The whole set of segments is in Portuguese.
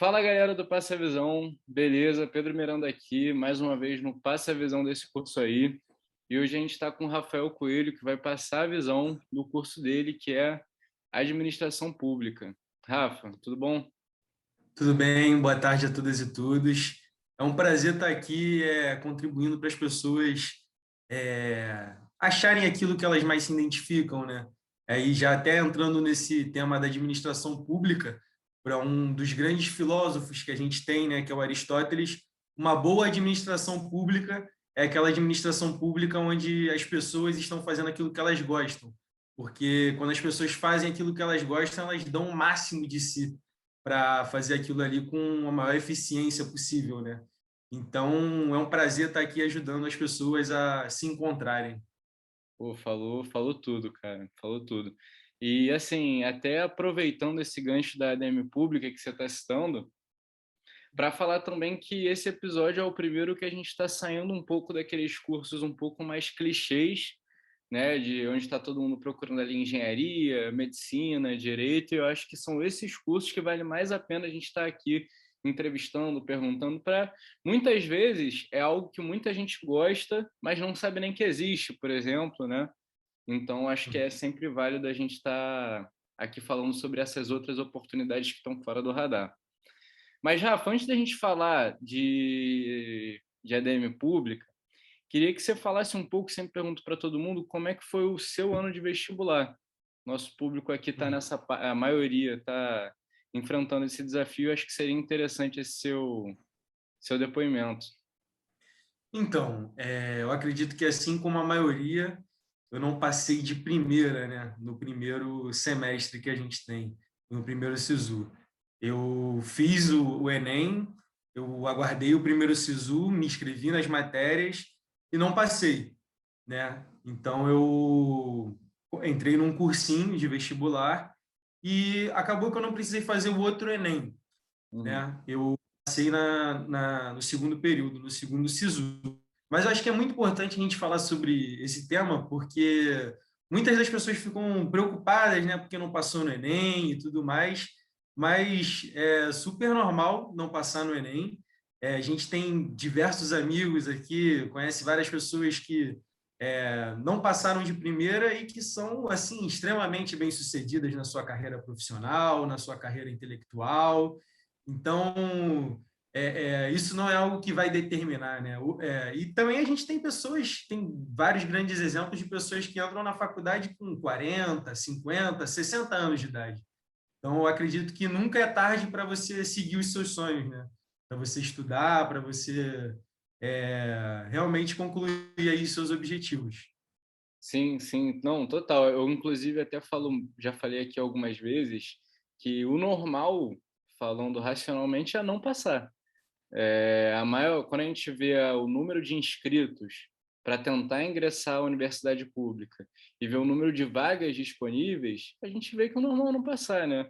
Fala galera do Passe a Visão, beleza? Pedro Miranda aqui, mais uma vez no Passe a Visão desse curso aí. E hoje a gente está com o Rafael Coelho, que vai passar a visão do curso dele, que é Administração Pública. Rafa, tudo bom? Tudo bem? Boa tarde a todas e todos. É um prazer estar aqui contribuindo para as pessoas acharem aquilo que elas mais se identificam, né? Aí já até entrando nesse tema da administração pública, para um dos grandes filósofos que a gente tem, né, que é o Aristóteles, uma boa administração pública é aquela administração pública onde as pessoas estão fazendo aquilo que elas gostam. Porque quando as pessoas fazem aquilo que elas gostam, elas dão o máximo de si para fazer aquilo ali com a maior eficiência possível, né? Então, é um prazer estar aqui ajudando as pessoas a se encontrarem. Pô, falou tudo, cara, falou tudo. E assim, até aproveitando esse gancho da ADM Pública que você está citando, para falar também que esse episódio é o primeiro que a gente está saindo um pouco daqueles cursos um pouco mais clichês, né, de onde está todo mundo procurando ali engenharia, medicina, direito, e eu acho que são esses cursos que vale mais a pena a gente estar aqui entrevistando, perguntando para muitas vezes é algo que muita gente gosta, mas não sabe nem que existe, por exemplo, né? Então acho que é sempre válido a gente estar aqui falando sobre essas outras oportunidades que estão fora do radar. Mas, Rafa, antes da gente falar de ADM pública, queria que você falasse um pouco, sempre pergunto para todo mundo, como é que foi o seu ano de vestibular. Nosso público aqui está a maioria está enfrentando esse desafio, acho que seria interessante esse seu depoimento. Então, eu acredito que assim como a maioria, eu não passei de primeira, né, no primeiro semestre que a gente tem, no primeiro SISU. Eu fiz o Enem, eu aguardei o primeiro SISU, me inscrevi nas matérias e não passei, né? Então, eu entrei num cursinho de vestibular e acabou que eu não precisei fazer o outro Enem, Uhum. né? Eu passei no segundo período, no segundo SISU. Mas eu acho que é muito importante a gente falar sobre esse tema, porque muitas das pessoas ficam preocupadas, né, porque não passou no Enem e tudo mais, mas é super normal não passar no Enem. A gente tem diversos amigos aqui, conhece várias pessoas que não passaram de primeira e que são assim extremamente bem-sucedidas na sua carreira profissional, na sua carreira intelectual. Então, isso não é algo que vai determinar, né? E também a gente tem pessoas, tem vários grandes exemplos de pessoas que entram na faculdade com 40, 50, 60 anos de idade. Então, eu acredito que nunca é tarde para você seguir os seus sonhos, né? Para você estudar, para você realmente concluir aí seus objetivos. Sim, sim, não, total. Eu, inclusive, até falo, já falei aqui algumas vezes, que o normal, falando racionalmente, é não passar. Quando a gente vê o número de inscritos para tentar ingressar à universidade pública e vê o número de vagas disponíveis, a gente vê que o normal é não passar, né?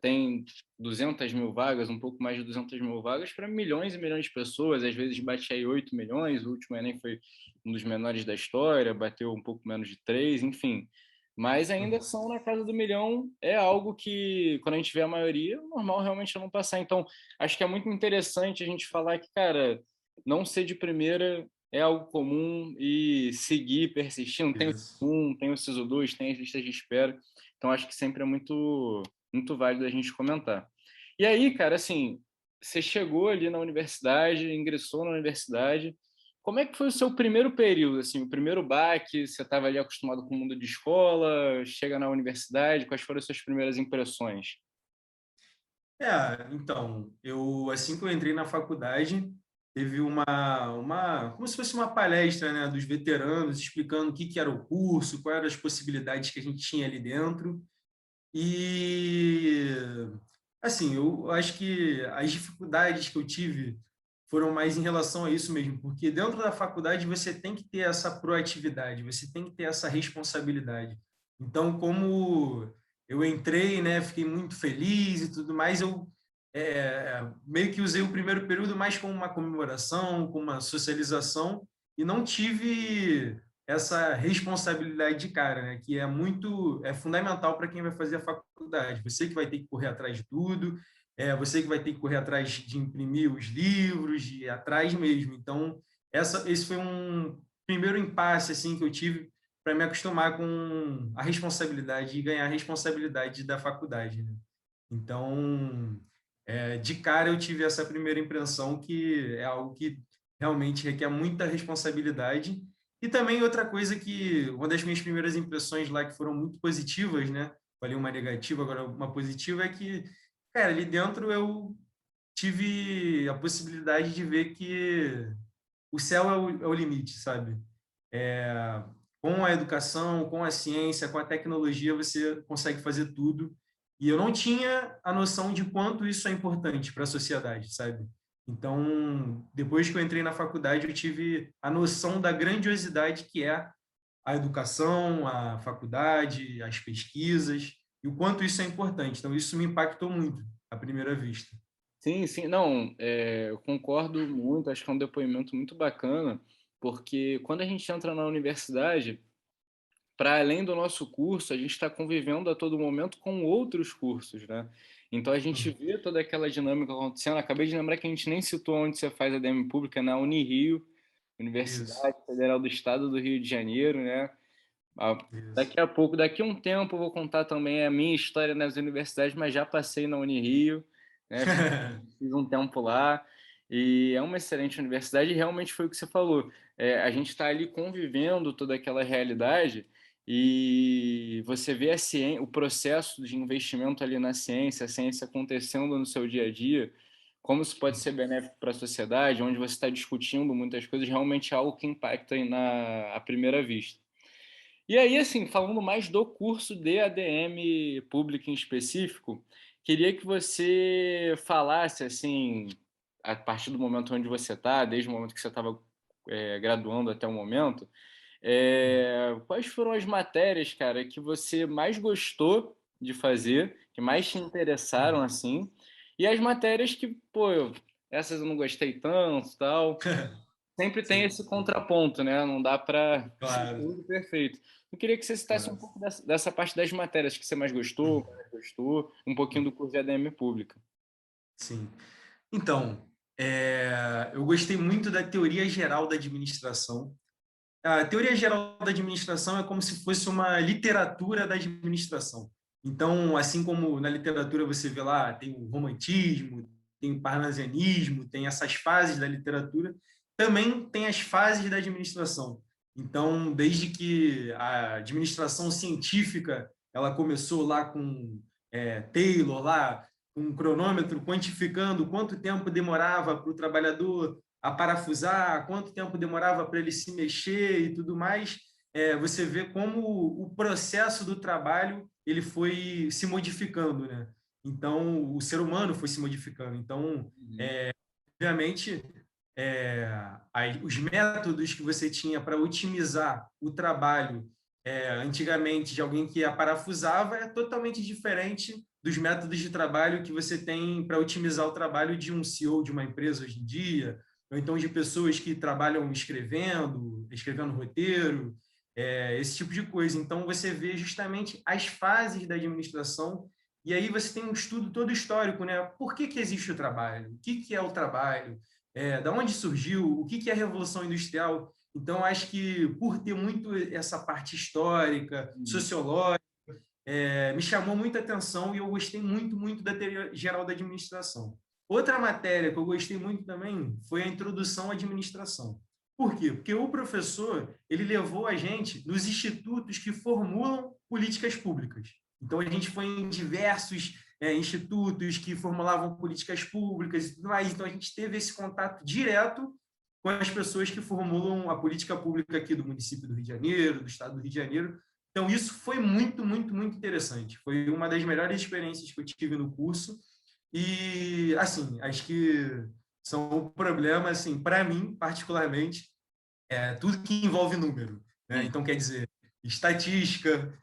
Tem 200 mil vagas, um pouco mais de 200 mil vagas para milhões e milhões de pessoas, às vezes bate aí 8 milhões, o último Enem foi um dos menores da história, bateu um pouco menos de 3, enfim. Mas ainda são na casa do milhão, é algo que, quando a gente vê a maioria, o normal realmente é não passar. Então, acho que é muito interessante a gente falar que, cara, não ser de primeira é algo comum e seguir, persistindo. Tem o Isso. SISU 1, tem o SISU 2, tem as listas de espera. Então, acho que sempre é muito válido a gente comentar. E aí, cara, assim, você chegou ali na universidade, ingressou na universidade. Como é que foi o seu primeiro período, assim, o primeiro baque? Você estava ali acostumado com o mundo de escola, chega na universidade, quais foram as suas primeiras impressões? Então, eu assim que eu entrei na faculdade, teve como se fosse uma palestra, né, dos veteranos explicando o que que era o curso, quais eram as possibilidades que a gente tinha ali dentro. E assim, eu acho que as dificuldades que eu tive foram mais em relação a isso mesmo, porque dentro da faculdade você tem que ter essa proatividade, você tem que ter essa responsabilidade. Então, como eu entrei, né, fiquei muito feliz e tudo mais, eu meio que usei o primeiro período mais como uma comemoração, como uma socialização, e não tive essa responsabilidade de cara, né? Que é fundamental para quem vai fazer a faculdade. Você que vai ter que correr atrás de tudo, você que vai ter que correr atrás de imprimir os livros, de ir atrás mesmo. Então, esse foi um primeiro impasse assim que eu tive para me acostumar com a responsabilidade e ganhar a responsabilidade da faculdade, né? Então, de cara eu tive essa primeira impressão que é algo que realmente requer muita responsabilidade. E também outra coisa que, uma das minhas primeiras impressões lá que foram muito positivas, né? Falei uma negativa, agora uma positiva, é que, cara, ali dentro eu tive a possibilidade de ver que o céu é o limite, sabe? É, com a educação, com a ciência, com a tecnologia, você consegue fazer tudo. E eu não tinha a noção de quanto isso é importante para a sociedade, sabe? Então, depois que eu entrei na faculdade, eu tive a noção da grandiosidade que é a educação, a faculdade, as pesquisas, e o quanto isso é importante. Então, isso me impactou muito à primeira vista. Sim, sim, não, eu concordo muito, acho que é um depoimento muito bacana, porque quando a gente entra na universidade, para além do nosso curso, a gente está convivendo a todo momento com outros cursos, né? Então a gente Uhum. vê toda aquela dinâmica acontecendo. Acabei de lembrar que a gente nem citou onde você faz a ADM pública, na Unirio, Isso, Universidade Federal do Estado do Rio de Janeiro, né? Ah, isso. daqui a pouco, daqui a um tempo, eu vou contar também a minha história nas universidades, mas já passei na Unirio, né? Fiz um tempo lá e é uma excelente universidade. E realmente foi o que você falou. A gente está ali convivendo toda aquela realidade e você vê a ciência, o processo de investimento ali na ciência, a ciência acontecendo no seu dia a dia, como isso pode ser benéfico para a sociedade, onde você está discutindo muitas coisas, realmente é algo que impacta aí à primeira vista. E aí, assim, falando mais do curso de ADM público em específico, queria que você falasse, assim, a partir do momento onde você está, desde o momento que você estava graduando até o momento, quais foram as matérias, cara, que você mais gostou de fazer, que mais te interessaram, assim, e as matérias que, pô, essas eu não gostei tanto, tal. Sempre tem Sim, esse contraponto, né? Não dá para ser claro, tudo perfeito. Eu queria que você citasse um claro. pouco dessa parte das matérias que você mais gostou, menos gostou, um pouquinho do curso de ADM pública. Sim. Então, eu gostei muito da teoria geral da administração. A teoria geral da administração é como se fosse uma literatura da administração. Então, assim como na literatura você vê lá, tem o romantismo, tem o parnasianismo, tem essas fases da literatura, também tem as fases da administração. Então, desde que a administração científica ela começou lá com Taylor, lá com um cronômetro quantificando quanto tempo demorava para o trabalhador a parafusar, quanto tempo demorava para ele se mexer e tudo mais, você vê como o processo do trabalho ele foi se modificando, né? Então, o ser humano foi se modificando. Então, Uhum. obviamente, os métodos que você tinha para otimizar o trabalho antigamente de alguém que a parafusava é totalmente diferente dos métodos de trabalho que você tem para otimizar o trabalho de um CEO de uma empresa hoje em dia, ou então de pessoas que trabalham escrevendo roteiro, esse tipo de coisa. Então, você vê justamente as fases da administração e aí você tem um estudo todo histórico, né? Por que existe o trabalho? O que é o trabalho? Da onde surgiu? O que é a Revolução Industrial? Então, acho que por ter muito essa parte histórica, Uhum. sociológica, me chamou muita atenção e eu gostei muito, muito da teoria geral da administração. Outra matéria que eu gostei muito também foi a introdução à administração. Por quê? Porque o professor ele levou a gente nos institutos que formulam políticas públicas. Então, a gente foi em diversos institutos que formulavam políticas públicas e tudo mais. Então, a gente teve esse contato direto com as pessoas que formulam a política pública aqui do município do Rio de Janeiro, do estado do Rio de Janeiro. Então, isso foi muito, muito, muito interessante. Foi uma das melhores experiências que eu tive no curso. E, assim, acho que são o problema, assim, para mim, particularmente, tudo que envolve número. Né? Uhum. Então, quer dizer, estatística,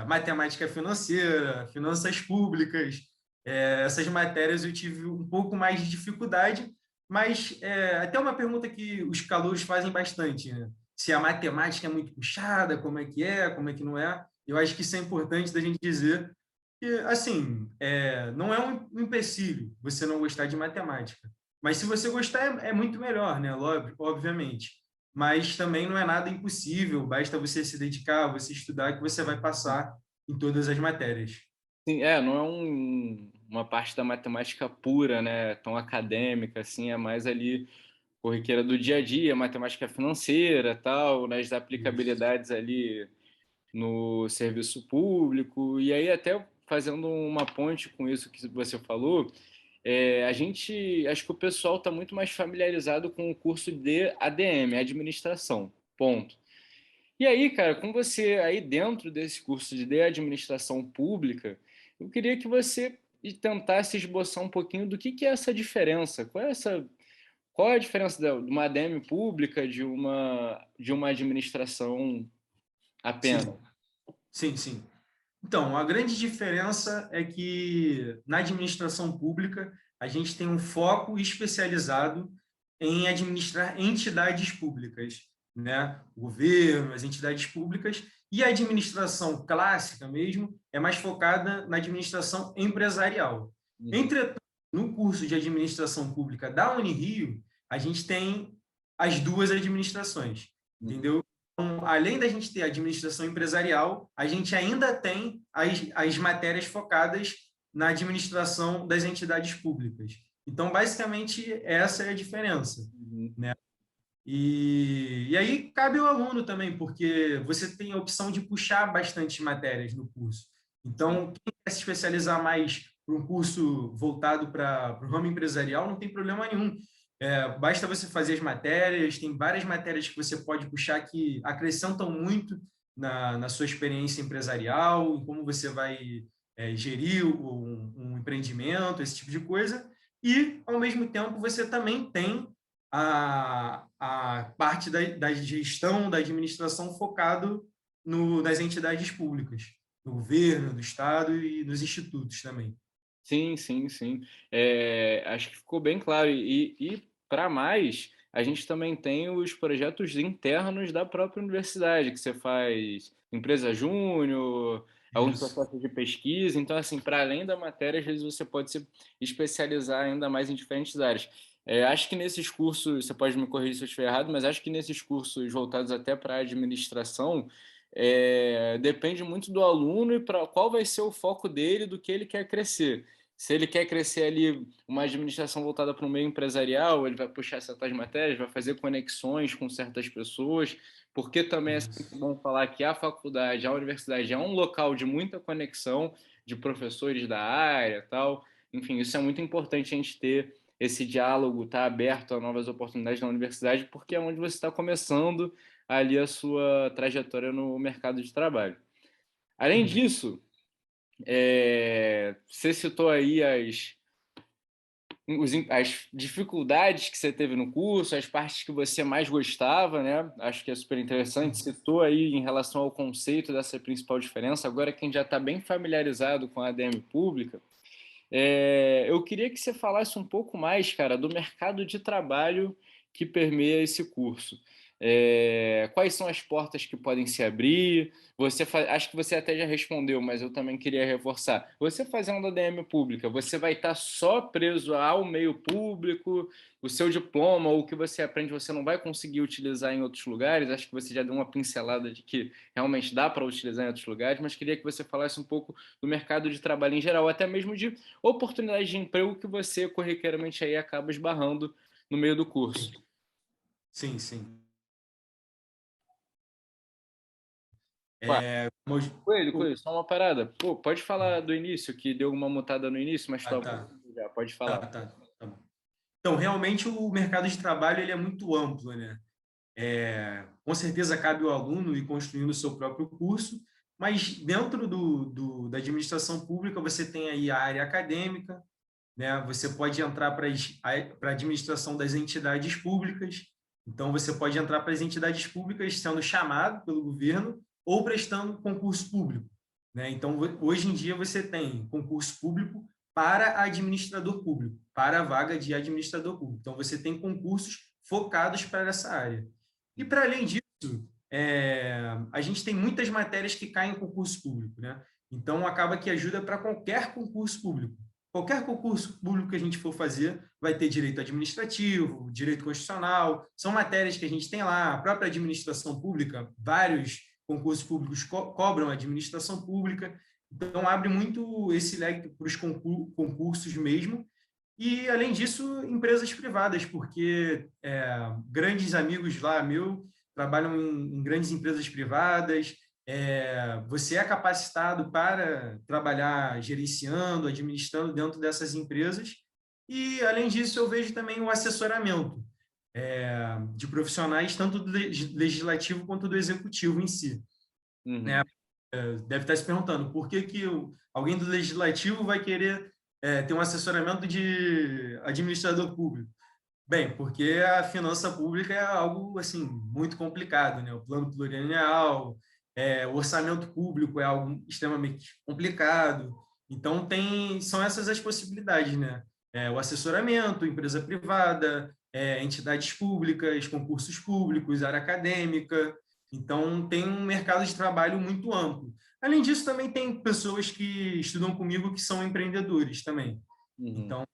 matemática financeira, finanças públicas, essas matérias eu tive um pouco mais de dificuldade, mas até uma pergunta que os calouros fazem bastante, né? se a matemática é muito puxada, como é que não é. Eu acho que isso é importante da gente dizer que, assim, não é um empecilho você não gostar de matemática. Mas se você gostar, é muito melhor, né? Obviamente. Mas também não é nada impossível, basta você se dedicar, você estudar, que você vai passar em todas as matérias. Sim, não é uma parte da matemática pura, né? Tão acadêmica, assim, é mais ali corriqueira do dia a dia, matemática financeira, tal, nas Isso. aplicabilidades ali no serviço público. E aí, até fazendo uma ponte com isso que você falou, acho que o pessoal está muito mais familiarizado com o curso de ADM, Administração, ponto. E aí, cara, com você aí dentro desse curso de administração pública, eu queria que você tentasse esboçar um pouquinho do que é essa diferença. Qual é a diferença de uma ADM pública de uma administração apenas? Sim, sim, sim. Então, a grande diferença é que na administração pública a gente tem um foco especializado em administrar entidades públicas, né? O governo, as entidades públicas, e a administração clássica mesmo é mais focada na administração empresarial. Uhum, Entretanto, no curso de administração pública da Unirio, a gente tem as duas administrações, uhum, entendeu? Então, além da gente ter a administração empresarial, a gente ainda tem as matérias focadas na administração das entidades públicas. Então, basicamente, essa é a diferença, uhum. né? E aí cabe ao aluno também, porque você tem a opção de puxar bastante matérias no curso. Sim. Então, quem quer se especializar mais para um curso voltado para o ramo empresarial, não tem problema nenhum. Basta você fazer as matérias, tem várias matérias que você pode puxar que acrescentam muito na sua experiência empresarial, em como você vai gerir um empreendimento, esse tipo de coisa. E, ao mesmo tempo, você também tem a parte da gestão, da administração focado nas entidades públicas, do governo, do Estado e dos institutos também. Sim, sim, sim. Acho que ficou bem claro. E para mais, a gente também tem os projetos internos da própria universidade, que você faz empresa júnior, alguns Isso. processos de pesquisa. Então, assim, para além da matéria, às vezes você pode se especializar ainda mais em diferentes áreas. Acho que nesses cursos, você pode me corrigir se eu estiver errado, mas acho que nesses cursos voltados até para a administração, depende muito do aluno e para qual vai ser o foco dele, do que ele quer crescer. Se ele quer crescer ali uma administração voltada para o meio empresarial, ele vai puxar certas matérias, vai fazer conexões com certas pessoas, porque também é sempre Isso. bom falar que a faculdade, a universidade é um local de muita conexão de professores da área, tal. Enfim, isso é muito importante a gente ter esse diálogo, estar aberto a novas oportunidades na universidade, porque é onde você está começando ali a sua trajetória no mercado de trabalho. Além Sim. disso, você citou aí as dificuldades que você teve no curso, as partes que você mais gostava, né? Acho que é super interessante. Sim. Citou aí em relação ao conceito dessa principal diferença. Agora, quem já está bem familiarizado com a ADM pública, eu queria que você falasse um pouco mais, cara, do mercado de trabalho que permeia esse curso. Quais são as portas que podem se abrir? Acho que você até já respondeu, mas eu também queria reforçar. Você fazendo a DM pública, você vai estar só preso ao meio público, o seu diploma ou o que você aprende você não vai conseguir utilizar em outros lugares. Acho que você já deu uma pincelada de que realmente dá para utilizar em outros lugares, mas queria que você falasse um pouco do mercado de trabalho em geral, até mesmo de oportunidades de emprego que você corriqueiramente aí acaba esbarrando no meio do curso. Sim, sim. Pá, O- Coelho, só uma parada. Pô, pode falar do início, que deu uma mutada no início, mas Ah, estou tá. já, pode Tá, falar. tá bom. Então, realmente, o mercado de trabalho ele é muito amplo, né? Com certeza cabe ao aluno ir construindo o seu próprio curso, mas dentro da administração pública você tem aí a área acadêmica, né? Você pode entrar para a administração das entidades públicas, então você pode entrar para as entidades públicas sendo chamado pelo governo ou prestando concurso público, né? Então, hoje em dia você tem concurso público para administrador público, para a vaga de administrador público. Então, você tem concursos focados para essa área. E para além disso, a gente tem muitas matérias que caem em concurso público, né? Então, acaba que ajuda para qualquer concurso público. Qualquer concurso público que a gente for fazer vai ter direito administrativo, direito constitucional, são matérias que a gente tem lá, a própria administração pública, vários concursos públicos cobram administração pública, então abre muito esse leque para os concursos mesmo, e, além disso, empresas privadas, porque grandes amigos lá meu trabalham em grandes empresas privadas, você é capacitado para trabalhar gerenciando, administrando dentro dessas empresas, e, além disso, eu vejo também o assessoramento de profissionais, tanto do legislativo quanto do executivo em si. Uhum. Né? Deve estar se perguntando por que, que alguém do legislativo vai querer ter um assessoramento de administrador público. Bem, porque a finança pública é algo assim muito complicado, né? O plano plurianual, o orçamento público é algo extremamente complicado. Então são essas as possibilidades, né? O assessoramento, empresa privada, entidades públicas, concursos públicos, área acadêmica. Então tem um mercado de trabalho muito amplo. Além disso, também tem pessoas que estudam comigo que são empreendedores também. Uhum. Então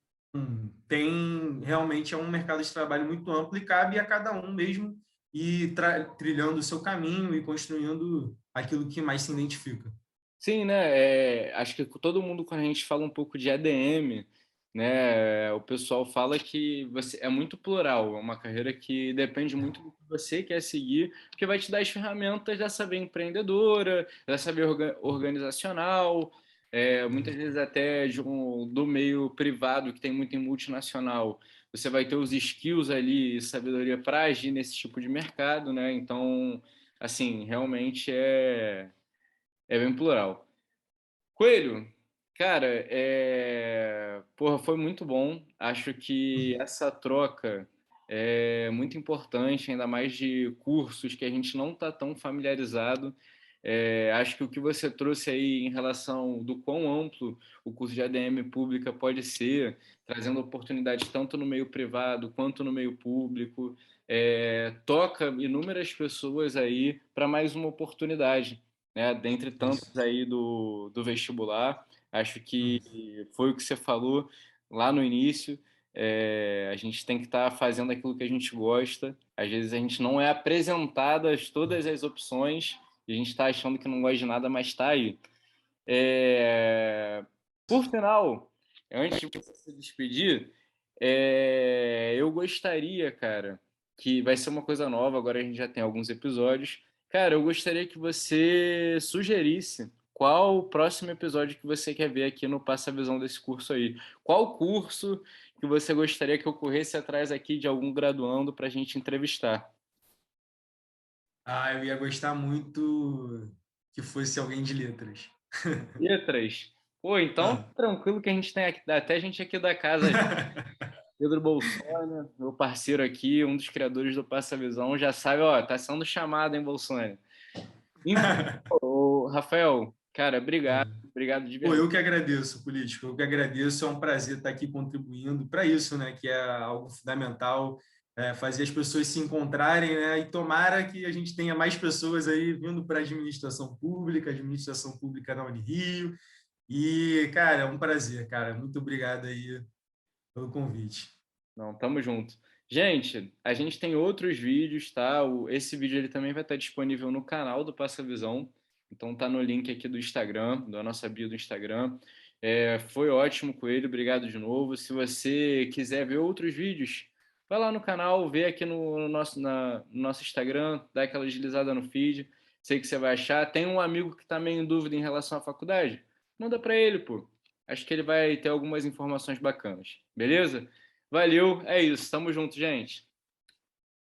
tem realmente um mercado de trabalho muito amplo e cabe a cada um mesmo ir trilhando o seu caminho e construindo aquilo que mais se identifica. Sim, né? Acho que todo mundo, quando a gente fala um pouco de ADM, né, o pessoal fala que é muito plural, é uma carreira que depende muito do que você quer seguir, porque vai te dar as ferramentas dessa veia empreendedora, dessa veia organizacional, muitas vezes até do meio privado, que tem muito em multinacional. Você vai ter os skills ali, sabedoria para agir nesse tipo de mercado, né? Então, assim, realmente é bem plural. Coelho, cara, porra, foi muito bom. Acho que essa troca é muito importante, ainda mais de cursos que a gente não está tão familiarizado. Acho que o que você trouxe aí em relação do quão amplo o curso de ADM pública pode ser, trazendo oportunidades tanto no meio privado quanto no meio público, toca inúmeras pessoas aí para mais uma oportunidade, né? Dentre Isso. tantos aí do vestibular, acho Hum. que foi o que você falou lá no início. A gente tem que estar fazendo aquilo que a gente gosta. Às vezes a gente não é apresentadas todas as opções e a gente está achando que não gosta de nada, mas está aí. Por final, antes de você se despedir, eu gostaria, cara, que vai ser uma coisa nova, agora a gente já tem alguns episódios. Cara, eu gostaria que você sugerisse qual o próximo episódio que você quer ver aqui no Passa a Visão desse curso aí. Qual curso que você gostaria que eu corresse atrás aqui de algum graduando para a gente entrevistar? Eu ia gostar muito que fosse alguém de letras. Letras. Pô, então Ah. tranquilo que a gente tem aqui, até gente aqui da casa. Pedro Bolsonaro, meu parceiro aqui, um dos criadores do Passa Visão, já sabe, ó, tá sendo chamado, hein, Bolsonaro? Enfim, ô, Rafael, cara, obrigado, obrigado de Pô, verdade. eu que agradeço, político. Eu que agradeço. É um prazer estar aqui contribuindo para isso, né? Que é algo fundamental, fazer as pessoas se encontrarem, né? E tomara que a gente tenha mais pessoas aí vindo para a administração pública na Unirio. E, cara, é um prazer, cara. Muito obrigado aí pelo convite. Não, tamo junto. Gente, a gente tem outros vídeos, tá? Esse vídeo ele também vai estar disponível no canal do Passa Visão. Então tá no link aqui do Instagram, da nossa bio do Instagram. Foi ótimo com ele, obrigado de novo. Se você quiser ver outros vídeos, vai lá no canal, vê aqui no nosso Instagram, dá aquela deslizada no feed. Sei que você vai achar. Tem um amigo que tá meio em dúvida em relação à faculdade? Manda para ele, pô. Acho que ele vai ter algumas informações bacanas. Beleza? Valeu, é isso. Tamo junto, gente.